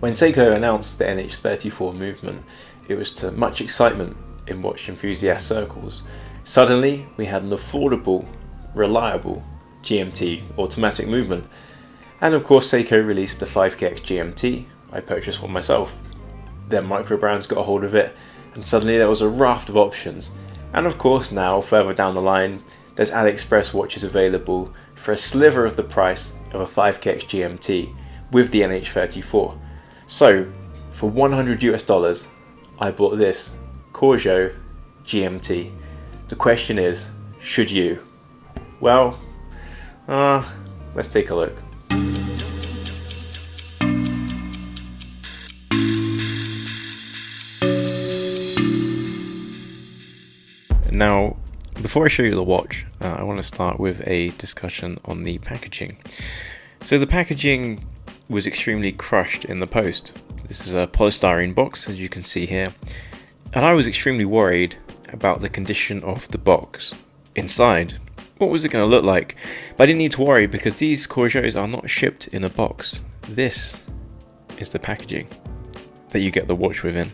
When Seiko announced the NH34 movement, it was to much excitement in watch enthusiast circles. Suddenly, we had an affordable, reliable GMT automatic movement. And of course, Seiko released the 5KX GMT. I purchased one myself. Then micro brands got a hold of it, and suddenly there was a raft of options. And of course, now further down the line, there's AliExpress watches available for a sliver of the price of a 5KX GMT with the NH34. So, for $100 I bought this Corgeut GMT. The question is, should you? Well, let's take a look. Now, before I show you the watch, I want to start with a discussion on the packaging. So the packaging was extremely crushed in the post. This is a polystyrene box, as you can see here, and I was extremely worried about the condition of the box inside. What was it going to look like? But I didn't need to worry because these Corgeuts are not shipped in a box. This is the packaging that you get the watch within.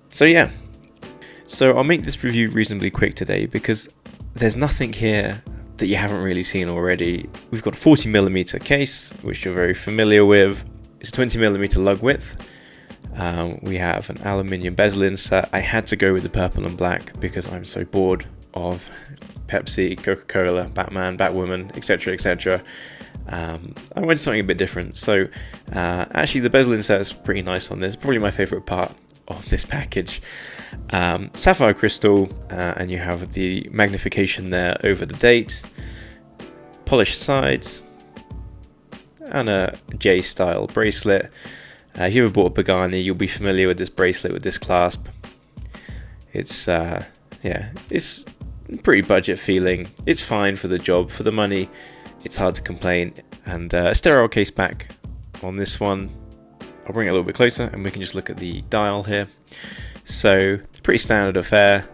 So yeah. So I'll make this review reasonably quick today because there's nothing here that you haven't really seen already. We've got a 40mm case, which you're very familiar with. It's a 20mm lug width. We have an aluminium bezel insert. I had to go with the purple and black because I'm so bored of Pepsi, Coca-Cola, Batman, Batwoman, etc, etc. I wanted something a bit different. So actually the bezel insert is pretty nice on this. Probably my favorite part of this package. Sapphire crystal, and you have the magnification there over the date, polished sides, and a J style bracelet. If you ever bought a Pagani, you'll be familiar with this bracelet with this clasp. It's it's pretty budget feeling. It's fine for the job, for the money. It's hard to complain. And a sterile case back on this one. I'll bring it a little bit closer and we can just look at the dial here. So it's pretty standard affair.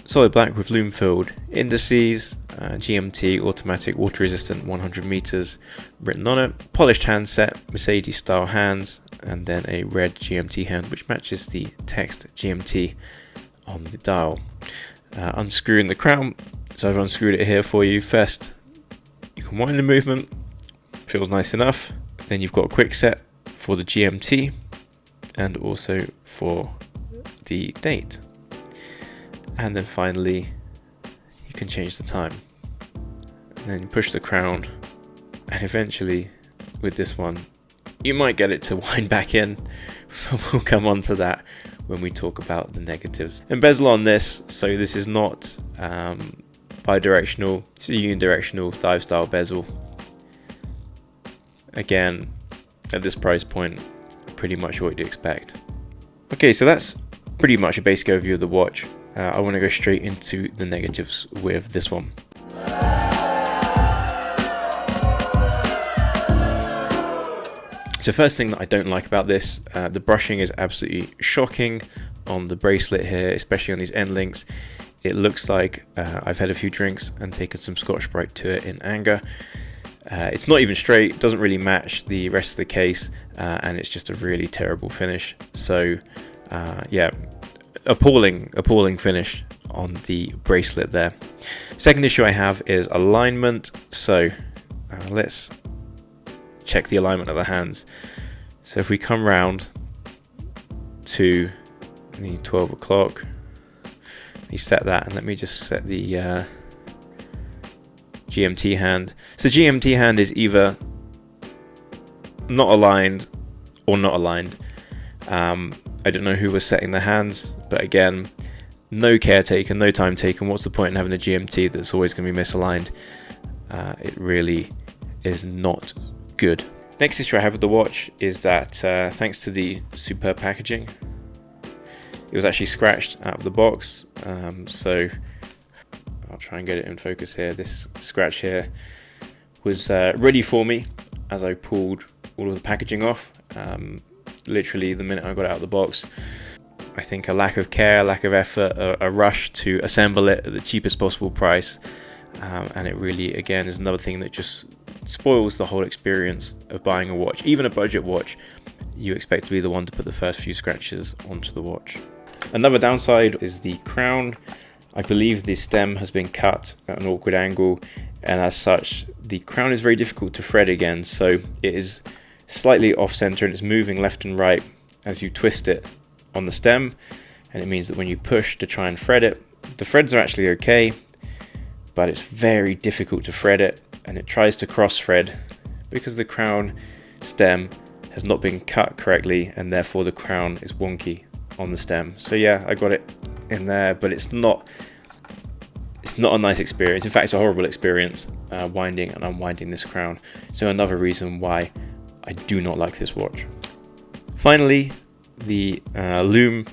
Solid black with lume filled indices, GMT automatic water resistant 100 meters written on it, polished handset, Mercedes style hands, and then a red GMT hand which matches the text GMT on the dial. Unscrewing the crown, so I've unscrewed it here for you. First, you can wind the movement, feels nice enough. Then you've got a quick set for the GMT and also for the date. And then finally, you can change the time. And then you push the crown, and eventually, with this one, you might get it to wind back in. We'll come on to that when we talk about the negatives. And bezel on this, so this is not bidirectional, it's a unidirectional dive style bezel. Again, at this price point, pretty much what you'd expect. Okay, so that's pretty much a basic overview of the watch. I want to go straight into the negatives with this one. So first thing that I don't like about this, the brushing is absolutely shocking on the bracelet here, especially on these end links. It looks like I've had a few drinks and taken some Scotch-Brite to it in anger. It's not even straight, doesn't really match the rest of the case, and it's just a really terrible finish. So yeah, appalling finish on the bracelet there. Second issue I have is alignment. So let's check the alignment of the hands. So if we come round to the 12 o'clock, you set that, and let me just set the GMT hand. So GMT hand is either not aligned or not aligned. I don't know who was setting the hands, but again, no care taken, no time taken. What's the point in having a GMT that's always going to be misaligned? It really is not good. Next issue I have with the watch is that thanks to the superb packaging, it was actually scratched out of the box. So I'll try and get it in focus here. This scratch here was ready for me as I pulled all of the packaging off. Literally the minute I got it out of the box. I think a lack of care, lack of effort, a rush to assemble it at the cheapest possible price, and it really, again, is another thing that just spoils the whole experience of buying a watch. Even a budget watch, you expect to be the one to put the first few scratches onto the watch. Another downside is the crown. I believe the stem has been cut at an awkward angle, and as such the crown is very difficult to thread again, so it is slightly off center and it's moving left and right as you twist it on the stem, and it means that when you push to try and thread it, the threads are actually okay, but it's very difficult to thread it, and it tries to cross thread because the crown stem has not been cut correctly, and therefore the crown is wonky on the stem. So yeah, I got it in there, but it's not a nice experience. In fact, it's a horrible experience winding and unwinding this crown. So another reason why I do not like this watch. Finally, the lume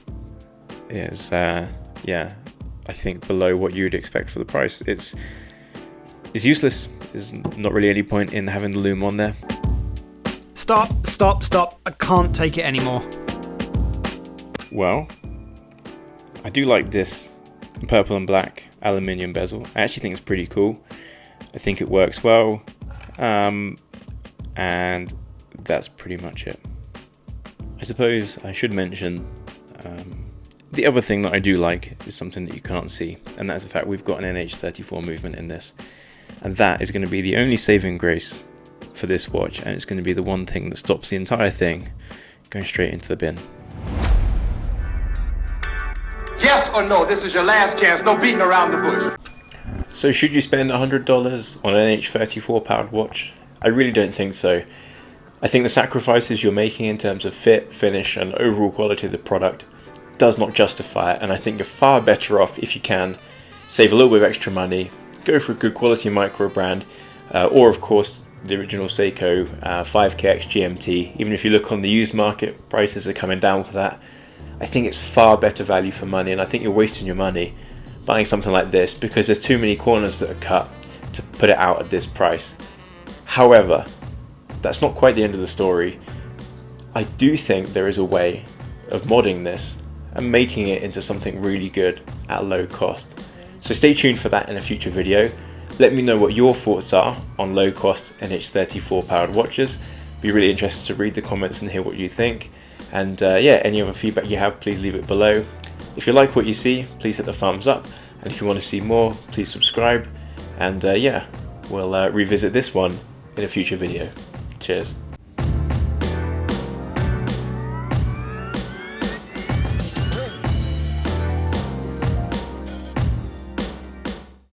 is yeah, I think below what you'd expect for the price. It's useless. There's not really any point in having the lume on there. Stop. I can't take it anymore. Well, I do like this purple and black aluminium bezel. I actually think it's pretty cool. I think it works well, and that's pretty much it. I suppose I should mention the other thing that I do like is something that you can't see, and that's the fact we've got an NH34 movement in this, and that is going to be the only saving grace for this watch, and it's going to be the one thing that stops the entire thing going straight into the bin. Yes or no, this is your last chance, no beating around the bush. So should you spend $100 on an NH34 powered watch? I really don't think so. I think the sacrifices you're making in terms of fit, finish and overall quality of the product does not justify it, and I think you're far better off if you can save a little bit of extra money, go for a good quality micro brand, or of course the original Seiko 5KX GMT. Even if you look on the used market, prices are coming down for that. I think it's far better value for money, and I think you're wasting your money buying something like this because there's too many corners that are cut to put it out at this price. However, that's not quite the end of the story. I do think there is a way of modding this and making it into something really good at low cost. So stay tuned for that in a future video. Let me know what your thoughts are on low cost NH34 powered watches. Be really interested to read the comments and hear what you think. And yeah, any other feedback you have, please leave it below. If you like what you see, please hit the thumbs up. And if you want to see more, please subscribe. And yeah, we'll revisit this one in a future video. Cheers.